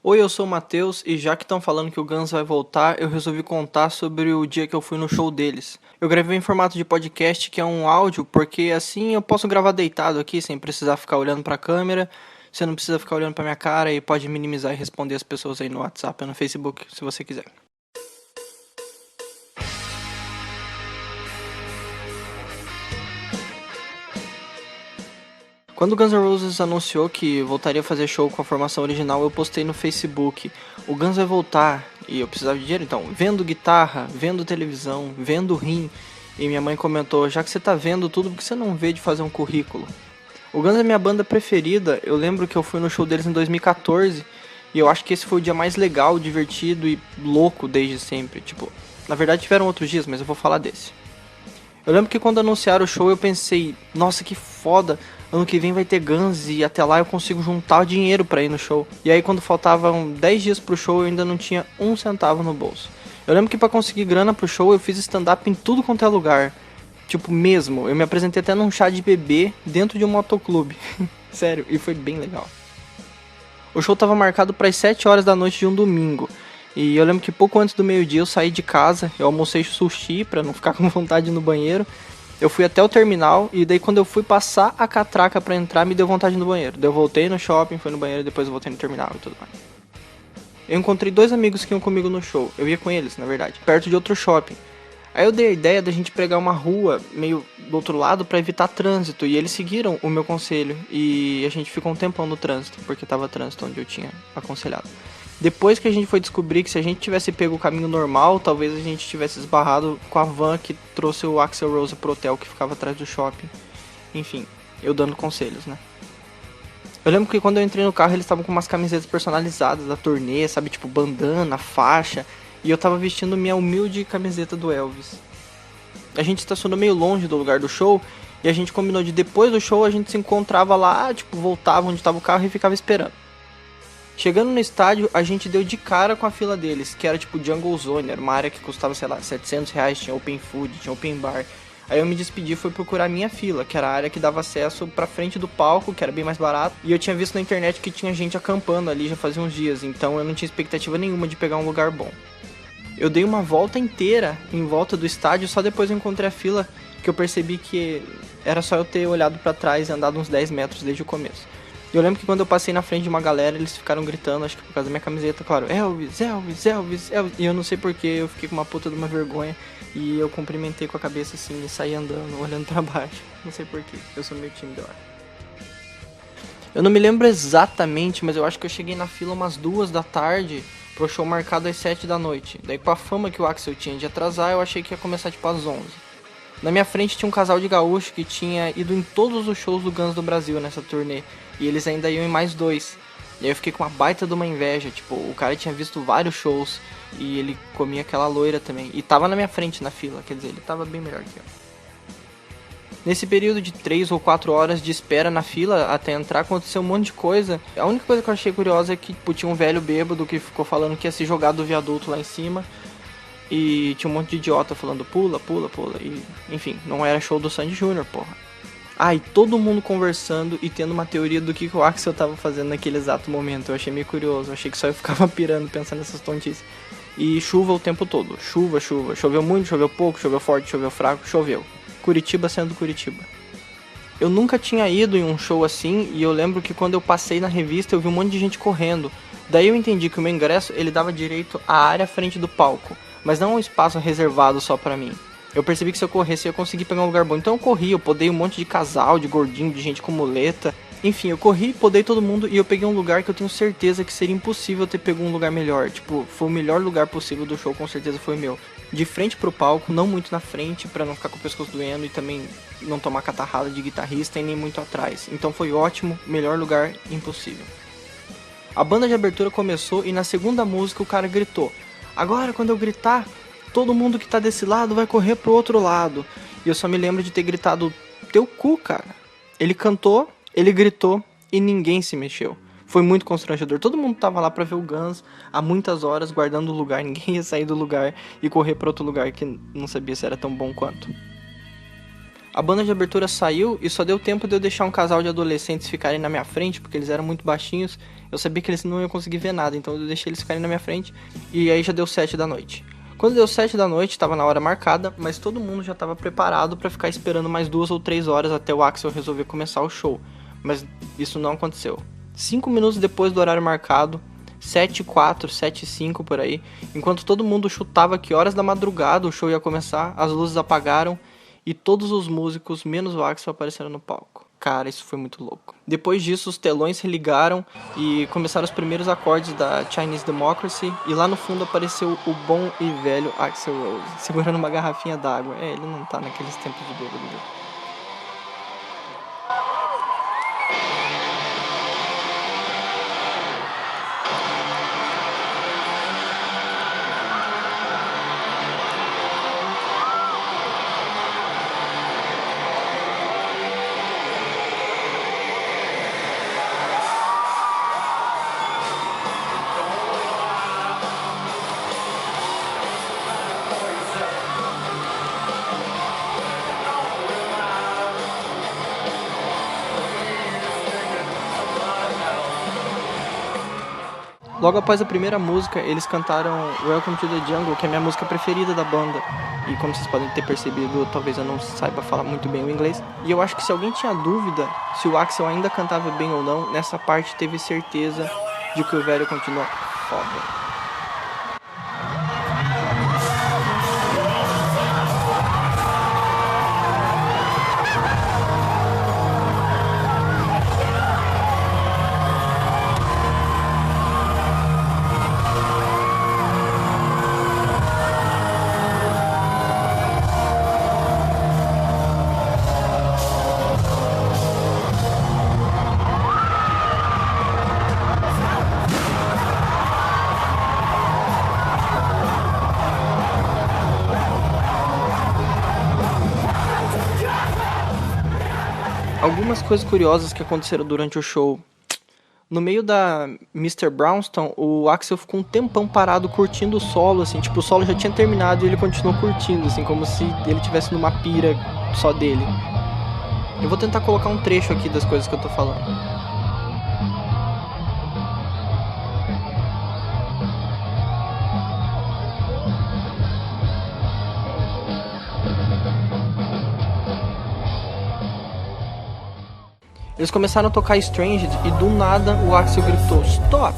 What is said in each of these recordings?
Oi, eu sou o Matheus e já que estão falando que o Guns vai voltar, eu resolvi contar sobre o dia que eu fui no show deles. Eu gravei em formato de podcast, que é um áudio, porque assim eu posso gravar deitado aqui sem precisar ficar olhando pra câmera. Você não precisa ficar olhando pra minha cara e pode minimizar e responder as pessoas aí no WhatsApp ou no Facebook, se você quiser. Quando o Guns N' Roses anunciou que voltaria a fazer show com a formação original, eu postei no Facebook: o Guns vai voltar, e eu precisava de dinheiro, então, vendo guitarra, vendo televisão, vendo rim. E minha mãe comentou: já que você tá vendo tudo, por que você não vê de fazer um currículo? O Guns é minha banda preferida. Eu lembro que eu fui no show deles em 2014 e eu acho que esse foi o dia mais legal, divertido e louco desde sempre. Tipo, na verdade tiveram outros dias, mas eu vou falar desse. Eu lembro que quando anunciaram o show eu pensei: nossa, que foda, ano que vem vai ter Guns e até lá eu consigo juntar dinheiro pra ir no show. E aí quando faltavam 10 dias pro show eu ainda não tinha um centavo no bolso. Eu lembro que pra conseguir grana pro show eu fiz stand-up em tudo quanto é lugar. Tipo, mesmo, eu me apresentei até num chá de bebê dentro de um motoclube. Sério, e foi bem legal. O show tava marcado para as 7 horas da noite de um domingo. E eu lembro que pouco antes do meio-dia eu saí de casa, eu almocei sushi pra não ficar com vontade no banheiro. Eu fui até o terminal e daí quando eu fui passar a catraca pra entrar, me deu vontade no banheiro. Daí eu voltei no shopping, fui no banheiro e depois eu voltei no terminal e tudo mais. Eu encontrei dois amigos que iam comigo no show. Eu ia com eles, na verdade, perto de outro shopping. Aí eu dei a ideia da gente pegar uma rua meio do outro lado pra evitar trânsito. E eles seguiram o meu conselho. E a gente ficou um tempão no trânsito, porque tava trânsito onde eu tinha aconselhado. Depois que a gente foi descobrir que se a gente tivesse pego o caminho normal, talvez a gente tivesse esbarrado com a van que trouxe o Axl Rose pro hotel que ficava atrás do shopping. Enfim, eu dando conselhos, né? Eu lembro que quando eu entrei no carro eles estavam com umas camisetas personalizadas da turnê, sabe? Tipo bandana, faixa. E eu tava vestindo minha humilde camiseta do Elvis. A gente estacionou meio longe do lugar do show e a gente combinou de depois do show a gente se encontrava lá, tipo, voltava onde tava o carro e ficava esperando. Chegando no estádio, a gente deu de cara com a fila deles, que era tipo Jungle Zone, era uma área que custava, sei lá, R$ 700, tinha open food, tinha open bar. Aí eu me despedi e fui procurar a minha fila, que era a área que dava acesso pra frente do palco, que era bem mais barato. E eu tinha visto na internet que tinha gente acampando ali já fazia uns dias, então eu não tinha expectativa nenhuma de pegar um lugar bom. Eu dei uma volta inteira em volta do estádio, só depois eu encontrei a fila que eu percebi que era só eu ter olhado pra trás e andado uns 10 metros desde o começo. E eu lembro que quando eu passei na frente de uma galera, eles ficaram gritando, acho que por causa da minha camiseta, claro, Elvis, Elvis, Elvis, Elvis. E eu não sei porquê, eu fiquei com uma puta de uma vergonha e eu cumprimentei com a cabeça assim e saí andando, olhando pra baixo. Não sei porquê, eu sou meio tímido, eu acho. Eu não me lembro exatamente, mas eu acho que eu cheguei na fila umas 2 da tarde pro show marcado às 7 da noite. Daí com a fama que o Axel tinha de atrasar, eu achei que ia começar tipo às 11. Na minha frente tinha um casal de gaúcho que tinha ido em todos os shows do Guns do Brasil nessa turnê. E eles ainda iam em mais dois. E aí eu fiquei com uma baita de uma inveja. Tipo, o cara tinha visto vários shows e ele comia aquela loira também. E tava na minha frente na fila, quer dizer, ele tava bem melhor que eu. Nesse período de 3 ou 4 horas de espera na fila até entrar, aconteceu um monte de coisa. A única coisa que eu achei curiosa é que tipo, tinha um velho bêbado que ficou falando que ia se jogar do viaduto lá em cima. E tinha um monte de idiota falando pula, pula, pula. E, enfim, não era show do Sandy Júnior, porra. Ah, e todo mundo conversando e tendo uma teoria do que o Axel tava fazendo naquele exato momento. Eu achei meio curioso, eu achei que só eu ficava pirando pensando nessas tontices. E chuva o tempo todo, chuva, chuva. Choveu muito, choveu pouco, choveu forte, choveu fraco, choveu. Curitiba sendo Curitiba. Eu nunca tinha ido em um show assim e eu lembro que quando eu passei na revista eu vi um monte de gente correndo. Daí eu entendi que o meu ingresso ele dava direito à área à frente do palco, mas não um espaço reservado só pra mim. Eu percebi que se eu corresse eu ia conseguir pegar um lugar bom, então eu corri, eu podei um monte de casal, de gordinho, de gente com muleta. Enfim, eu corri, podei todo mundo e eu peguei um lugar que eu tenho certeza que seria impossível ter pego um lugar melhor. Tipo, foi o melhor lugar possível do show, com certeza foi o meu. De frente pro palco, não muito na frente, pra não ficar com o pescoço doendo e também não tomar catarrada de guitarrista e nem muito atrás. Então foi ótimo, melhor lugar impossível. A banda de abertura começou e na segunda música o cara gritou: agora quando eu gritar, todo mundo que tá desse lado vai correr pro outro lado. E eu só me lembro de ter gritado: teu cu, cara. Ele cantou, ele gritou e ninguém se mexeu. Foi muito constrangedor. Todo mundo tava lá pra ver o Guns há muitas horas, guardando o lugar. Ninguém ia sair do lugar e correr pra outro lugar que não sabia se era tão bom quanto. A banda de abertura saiu e só deu tempo de eu deixar um casal de adolescentes ficarem na minha frente, porque eles eram muito baixinhos. Eu sabia que eles não iam conseguir ver nada, então eu deixei eles ficarem na minha frente. E aí já deu 7 da noite. Quando deu 7 da noite, estava na hora marcada, mas todo mundo já estava preparado para ficar esperando mais 2 ou 3 horas até o Axl resolver começar o show. Mas isso não aconteceu. 5 minutos depois do horário marcado, 7h04, 7h05 por aí, enquanto todo mundo chutava que horas da madrugada o show ia começar, as luzes apagaram e todos os músicos, menos o Axl, apareceram no palco. Cara, isso foi muito louco. Depois disso, os telões se ligaram e começaram os primeiros acordes da Chinese Democracy, e lá no fundo apareceu o bom e velho Axl Rose, segurando uma garrafinha d'água. Ele não tá naqueles tempos de bêbado dele. Logo após a primeira música, eles cantaram Welcome to the Jungle, que é a minha música preferida da banda. E como vocês podem ter percebido, talvez eu não saiba falar muito bem o inglês. E eu acho que se alguém tinha dúvida se o Axl ainda cantava bem ou não, nessa parte teve certeza de que o velho continua foda. Algumas coisas curiosas que aconteceram durante o show. No meio da Mr. Brownstone, o Axl ficou um tempão parado curtindo o solo, assim, tipo, o solo já tinha terminado e ele continuou curtindo, assim, como se ele estivesse numa pira só dele. Eu vou tentar colocar um trecho aqui das coisas que eu tô falando. Eles começaram a tocar Stranged e do nada o Axl gritou "Stop!".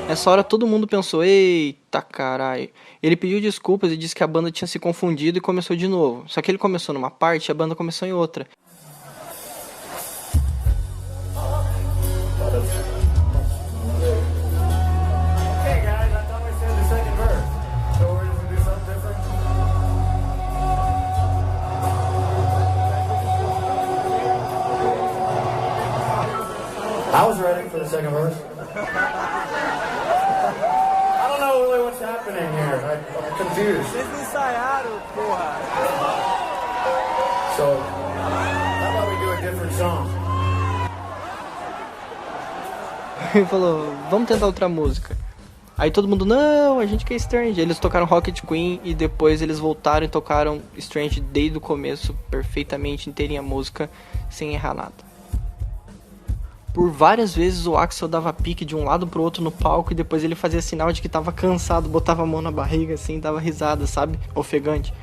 Nessa hora todo mundo pensou, eita caralho. Ele pediu desculpas e disse que a banda tinha se confundido e começou de novo. Só que ele começou numa parte e a banda começou em outra. I was ready for the second verse. I don't know really what's happening here. I'm confused. Vocês ensaiaram, porra. So, how about we do a different song? Ele falou, vamos tentar outra música. Aí todo mundo, não, a gente quer Strange. Eles tocaram Rocket Queen e depois eles voltaram e tocaram Strange desde o começo, perfeitamente, inteirinha a música, sem errar nada. Por várias vezes o Axl dava pique de um lado pro outro no palco e depois ele fazia sinal de que tava cansado, botava a mão na barriga assim, dava risada, sabe? Ofegante.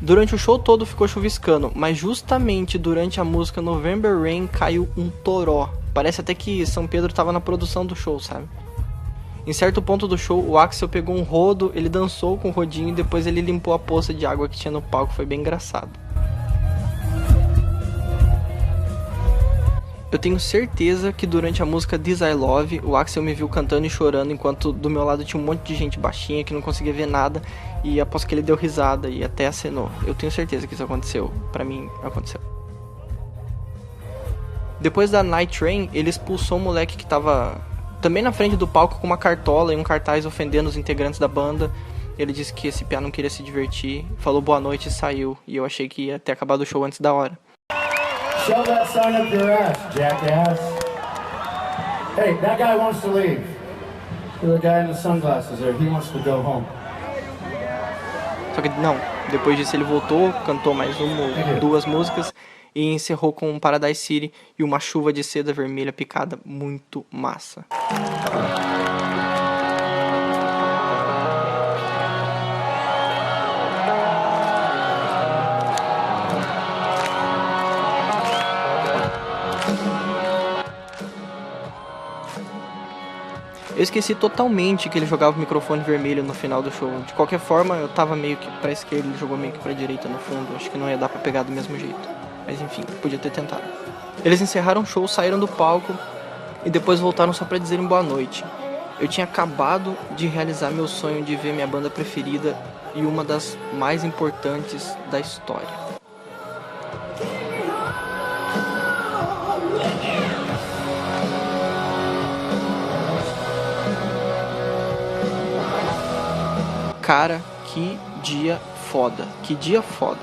Durante o show todo ficou chuviscando, mas justamente durante a música November Rain caiu um toró. Parece até que São Pedro tava na produção do show, sabe? Em certo ponto do show, o Axl pegou um rodo, ele dançou com o rodinho e depois ele limpou a poça de água que tinha no palco, foi bem engraçado. Eu tenho certeza que durante a música This I Love, o Axl me viu cantando e chorando enquanto do meu lado tinha um monte de gente baixinha que não conseguia ver nada e aposto que ele deu risada e até acenou. Eu tenho certeza que isso aconteceu. Pra mim, aconteceu. Depois da Night Train, ele expulsou um moleque que tava também na frente do palco com uma cartola e um cartaz ofendendo os integrantes da banda. Ele disse que esse piá não queria se divertir, falou boa noite e saiu. E eu achei que ia ter acabado o show antes da hora. Shove that sign up your ass, jackass. Hey, that guy wants to leave. The guy in the sunglasses there, he wants to go home. Só que não, depois disso ele voltou, cantou mais uma ou duas músicas e encerrou com Paradise City e uma chuva de seda vermelha picada muito massa. Eu esqueci totalmente que ele jogava o microfone vermelho no final do show. De qualquer forma, eu tava meio que pra esquerda, ele jogou meio que pra direita no fundo. Acho que não ia dar pra pegar do mesmo jeito. Mas enfim, podia ter tentado. Eles encerraram o show, saíram do palco e depois voltaram só pra dizerem boa noite. Eu tinha acabado de realizar meu sonho de ver minha banda preferida e uma das mais importantes da história. Cara, que dia foda, que dia foda.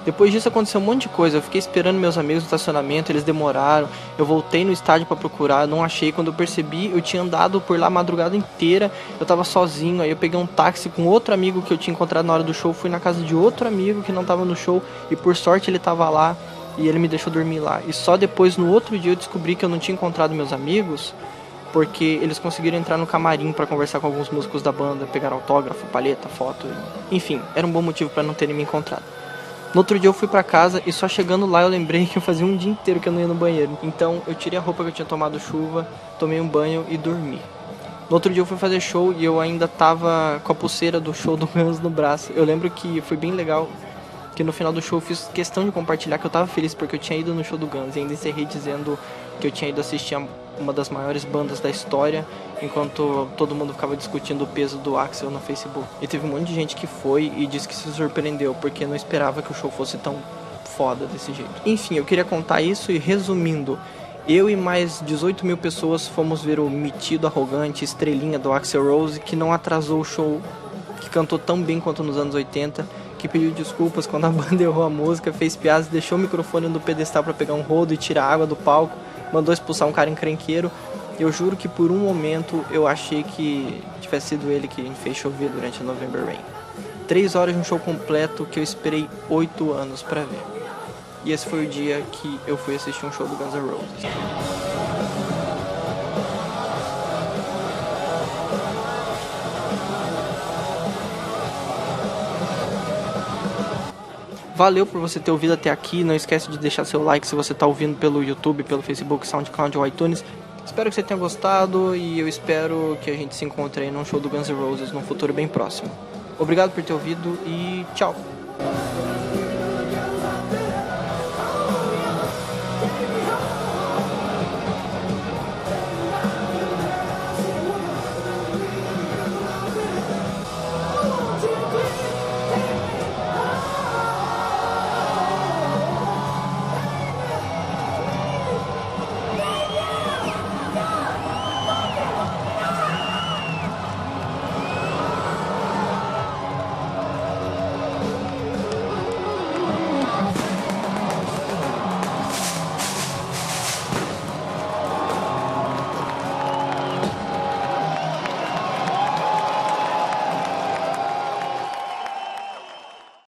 Depois disso aconteceu um monte de coisa, eu fiquei esperando meus amigos no estacionamento, eles demoraram, eu voltei no estádio pra procurar, não achei, quando eu percebi, eu tinha andado por lá a madrugada inteira, eu tava sozinho, aí eu peguei um táxi com outro amigo que eu tinha encontrado na hora do show, fui na casa de outro amigo que não tava no show, e por sorte ele tava lá, e ele me deixou dormir lá. E só depois, no outro dia, eu descobri que eu não tinha encontrado meus amigos, porque eles conseguiram entrar no camarim pra conversar com alguns músicos da banda, pegar autógrafo, palheta, foto, enfim, era um bom motivo pra não terem me encontrado. No outro dia eu fui pra casa e só chegando lá eu lembrei que eu fazia um dia inteiro que eu não ia no banheiro. Então eu tirei a roupa que eu tinha tomado chuva, tomei um banho e dormi. No outro dia eu fui fazer show e eu ainda tava com a pulseira do show do Guns no braço. Eu lembro que foi bem legal, que no final do show eu fiz questão de compartilhar que eu tava feliz porque eu tinha ido no show do Guns e ainda encerrei dizendo que eu tinha ido assistir uma das maiores bandas da história, enquanto todo mundo ficava discutindo o peso do Axl no Facebook. E teve um monte de gente que foi e disse que se surpreendeu, porque não esperava que o show fosse tão foda desse jeito. Enfim, eu queria contar isso e resumindo, eu e mais 18 mil pessoas fomos ver o metido, arrogante, estrelinha do Axl Rose, que não atrasou o show, que cantou tão bem quanto nos anos 80, que pediu desculpas quando a banda errou a música, fez piadas, deixou o microfone no pedestal para pegar um rodo e tirar água do palco, mandou expulsar um cara encrenqueiro. Eu juro que por um momento eu achei que tivesse sido ele que me fez chover durante a November Rain. 3 horas de um show completo que eu esperei 8 anos pra ver. E esse foi o dia que eu fui assistir um show do Guns N' Roses. Valeu por você ter ouvido até aqui, não esquece de deixar seu like se você está ouvindo pelo YouTube, pelo Facebook, SoundCloud ou iTunes. Espero que você tenha gostado e eu espero que a gente se encontre aí num show do Guns N' Roses num futuro bem próximo. Obrigado por ter ouvido e tchau!